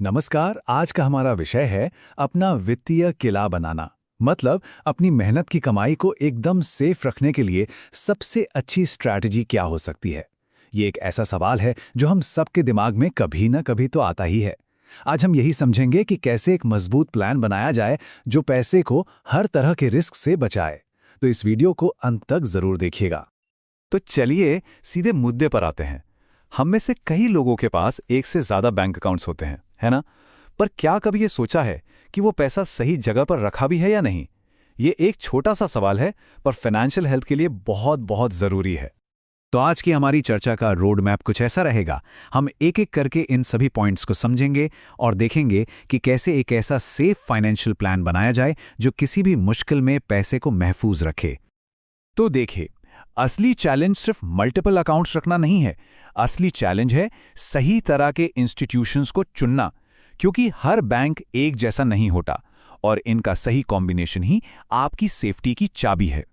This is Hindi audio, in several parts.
नमस्कार। आज का हमारा विषय है अपना वित्तीय किला बनाना। मतलब अपनी मेहनत की कमाई को एकदम सेफ रखने के लिए सबसे अच्छी स्ट्रैटेजी क्या हो सकती है। ये एक ऐसा सवाल है जो हम सबके दिमाग में कभी ना कभी तो आता ही है। आज हम यही समझेंगे कि कैसे एक मजबूत प्लान बनाया जाए जो पैसे को हर तरह के रिस्क से बचाए। तो इस वीडियो को अंत तक जरूर देखिएगा। तो चलिए सीधे मुद्दे पर आते हैं। हम में से कई लोगों के पास एक से ज्यादा बैंक अकाउंट्स होते हैं, है ना? पर क्या कभी ये सोचा है कि वो पैसा सही जगह पर रखा भी है या नहीं? ये एक छोटा सा सवाल है, पर फाइनेंशियल हेल्थ के लिए बहुत बहुत जरूरी है। तो आज की हमारी चर्चा का रोड मैप कुछ ऐसा रहेगा। हम एक एक करके इन सभी पॉइंट्स को समझेंगे और देखेंगे कि कैसे एक ऐसा सेफ फाइनेंशियल प्लान बनाया जाए जो किसी भी मुश्किल में पैसे को महफूज रखे। तो देखिए, असली चैलेंज सिर्फ मल्टीपल अकाउंट्स रखना नहीं है। असली चैलेंज है सही तरह के इंस्टीट्यूशंस को चुनना, क्योंकि हर बैंक एक जैसा नहीं होता और इनका सही कॉम्बिनेशन ही आपकी सेफ्टी की चाबी है।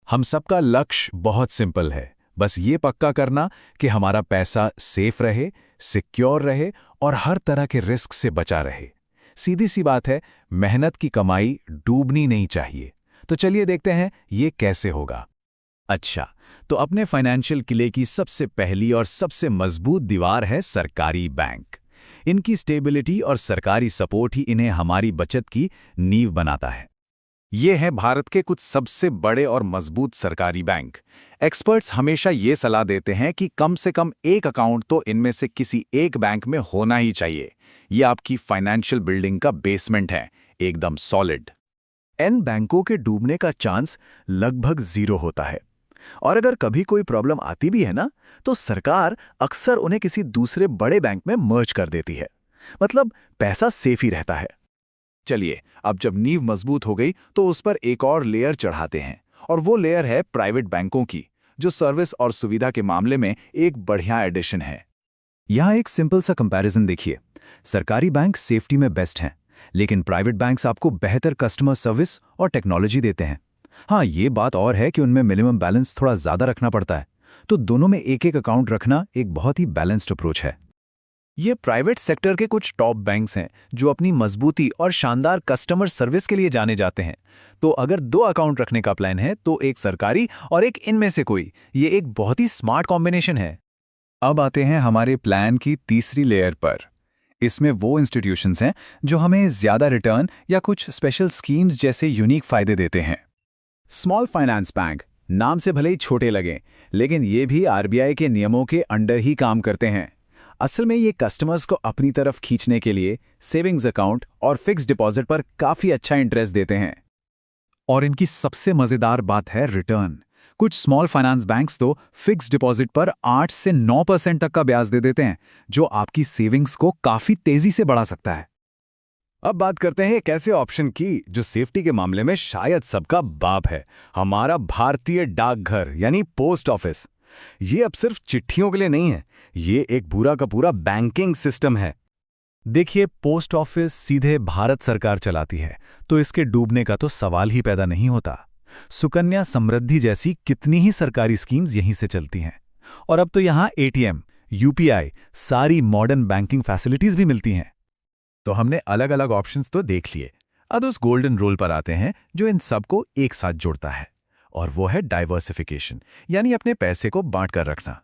हम सबका लक्ष्य बहुत सिंपल है, बस ये पक्का करना कि हमारा पैसा सेफ रहे, सिक्योर रहे और हर तरह के रिस्क से बचा रहे। सीधी सी बात है, मेहनत की कमाई डूबनी नहीं चाहिए। तो चलिए देखते हैं ये कैसे होगा। अच्छा, तो अपने फाइनेंशियल किले की सबसे पहली और सबसे मजबूत दीवार है सरकारी बैंक। इनकी स्टेबिलिटी और सरकारी सपोर्ट ही इन्हें हमारी बचत की नींव बनाता है। ये हैं भारत के कुछ सबसे बड़े और मजबूत सरकारी बैंक। एक्सपर्ट्स हमेशा ये सलाह देते हैं कि कम से कम एक अकाउंट तो इनमें से किसी एक बैंक में होना ही चाहिए। ये आपकी फाइनेंशियल बिल्डिंग का बेसमेंट है, एकदम सॉलिड। इन बैंकों के डूबने का चांस लगभग 0 होता है। और अगर कभी कोई प्रॉब्लम आती भी है ना, तो सरकार अक्सर उन्हें किसी दूसरे बड़े बैंक में मर्ज कर देती है। मतलब पैसा सेफ ही रहता है। चलिए, अब जब नींव मजबूत हो गई तो उस पर एक और लेयर चढ़ाते हैं, और वो लेयर है प्राइवेट बैंकों की, जो सर्विस और सुविधा के मामले में एक बढ़िया एडिशन है। यहाँ एक सिंपल सा कंपैरिजन देखिए। सरकारी बैंक सेफ्टी में बेस्ट हैं, लेकिन प्राइवेट बैंक्स आपको बेहतर कस्टमर सर्विस और टेक्नोलॉजी देते हैं। हाँ, ये बात और है कि उनमें मिनिमम बैलेंस थोड़ा ज़्यादा रखना पड़ता है। तो दोनों में एक एक अकाउंट रखना एक बहुत ही बैलेंस्ड अप्रोच है। ये प्राइवेट सेक्टर के कुछ टॉप बैंक्स हैं जो अपनी मजबूती और शानदार कस्टमर सर्विस के लिए जाने जाते हैं। तो अगर 2 अकाउंट रखने का प्लान है तो एक सरकारी और एक इनमें से कोई, ये एक बहुत ही स्मार्ट कॉम्बिनेशन है। अब आते हैं हमारे प्लान की तीसरी लेयर पर। इसमें वो इंस्टीट्यूशंस हैं जो हमें ज़्यादा रिटर्न या कुछ स्पेशल स्कीम्स जैसे यूनिक फ़ायदे देते हैं। स्मॉल फाइनेंस बैंक नाम से भले ही छोटे लगें, लेकिन ये भी आरबीआई के नियमों के अंडर ही काम करते हैं। असल में ये कस्टमर्स को अपनी तरफ खींचने के लिए सेविंग्स अकाउंट और फिक्स डिपॉजिट पर काफ़ी अच्छा इंटरेस्ट देते हैं। और इनकी सबसे मज़ेदार बात है रिटर्न। कुछ स्मॉल फाइनेंस बैंक्स तो फिक्स डिपॉजिट पर 8 से 9% तक का ब्याज दे देते हैं, जो आपकी सेविंग्स को काफ़ी तेज़ी से बढ़ा सकता है। अब बात करते हैं एक ऐसे ऑप्शन की जो सेफ्टी के मामले में शायद सबका बाप है, हमारा भारतीय डाकघर यानी पोस्ट ऑफिस। ये अब सिर्फ चिट्ठियों के लिए नहीं है, ये एक पूरा का पूरा बैंकिंग सिस्टम है। देखिए, पोस्ट ऑफिस सीधे भारत सरकार चलाती है, तो इसके डूबने का तो सवाल ही पैदा नहीं होता। सुकन्या समृद्धि जैसी कितनी ही सरकारी स्कीम्स यहीं से चलती हैं। और अब तो यहाँ एटीएम, यूपीआई, सारी मॉडर्न बैंकिंग फैसिलिटीज भी मिलती हैं। तो हमने अलग अलग ऑप्शंस तो देख लिए। अब उस गोल्डन रूल पर आते हैं जो इन सबको एक साथ जोड़ता है, और वो है डाइवर्सिफिकेशन, यानी अपने पैसे को बांट कर रखना।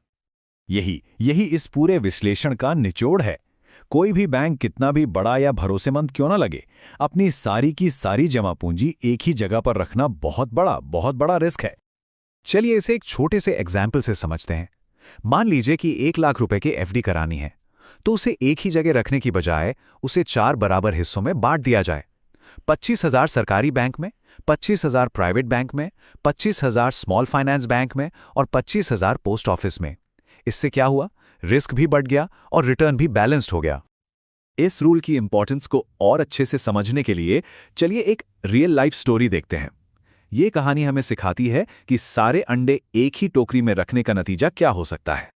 यही इस पूरे विश्लेषण का निचोड़ है। कोई भी बैंक कितना भी बड़ा या भरोसेमंद क्यों ना लगे, अपनी सारी की सारी जमा पूंजी एक ही जगह पर रखना बहुत बड़ा रिस्क है। चलिए इसे एक छोटे से एग्जाम्पल से समझते हैं। मान लीजिए कि 1 लाख रुपए की एफडी करानी है, तो उसे एक ही जगह रखने की बजाय उसे 4 बराबर हिस्सों में बांट दिया जाए। 25,000 सरकारी बैंक में, 25,000 प्राइवेट बैंक में, 25,000 स्मॉल फाइनेंस बैंक में और 25,000 पोस्ट ऑफिस में। इससे क्या हुआ? रिस्क भी बढ़ गया और रिटर्न भी बैलेंस्ड हो गया। इस रूल की इंपॉर्टेंस को और अच्छे से समझने के लिए चलिए एक रियल लाइफ स्टोरी देखते हैं। ये कहानी हमें सिखाती है कि सारे अंडे एक ही टोकरी में रखने का नतीजा क्या हो सकता है।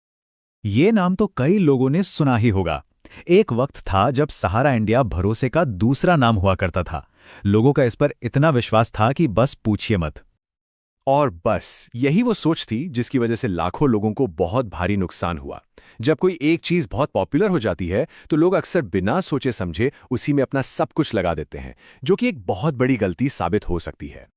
ये नाम तो कई लोगों ने सुना ही होगा। एक वक्त था जब सहारा इंडिया भरोसे का दूसरा नाम हुआ करता था। लोगों का इस पर इतना विश्वास था कि बस पूछिए मत। और बस यही वो सोच थी जिसकी वजह से लाखों लोगों को बहुत भारी नुकसान हुआ। जब कोई एक चीज बहुत पॉपुलर हो जाती है तो लोग अक्सर बिना सोचे समझे उसी में अपना सब कुछ लगा देते हैं, जो कि एक बहुत बड़ी गलती साबित हो सकती है।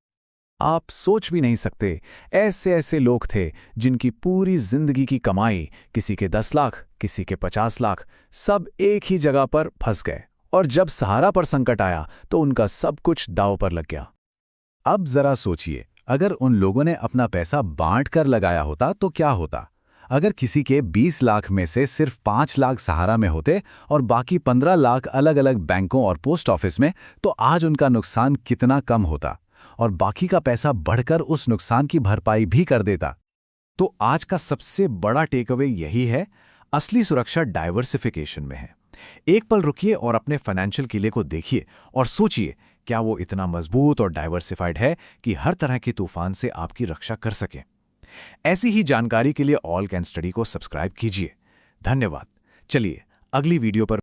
आप सोच भी नहीं सकते, ऐसे ऐसे लोग थे जिनकी पूरी जिंदगी की कमाई, किसी के 10 लाख, किसी के 50 लाख, सब एक ही जगह पर फंस गए, और जब सहारा पर संकट आया तो उनका सब कुछ दांव पर लग गया। अब जरा सोचिए, अगर उन लोगों ने अपना पैसा बांट कर लगाया होता तो क्या होता? अगर किसी के 20 लाख में से सिर्फ 5 लाख सहारा में होते और बाकी 15 लाख अलग अलग बैंकों और पोस्ट ऑफिस में, तो आज उनका नुकसान कितना कम होता और बाकी का पैसा बढ़कर उस नुकसान की भरपाई भी कर देता। तो आज का सबसे बड़ा टेकअवे यही है, असली सुरक्षा डाइवर्सिफिकेशन में है। एक पल रुकिए और अपने फाइनेंशियल किले को देखिए और सोचिए, क्या वो इतना मजबूत और डाइवर्सिफाइड है कि हर तरह के तूफान से आपकी रक्षा कर सके? ऐसी ही जानकारी के लिए ऑल कैन स्टडी को सब्सक्राइब कीजिए। धन्यवाद। चलिए अगली वीडियो पर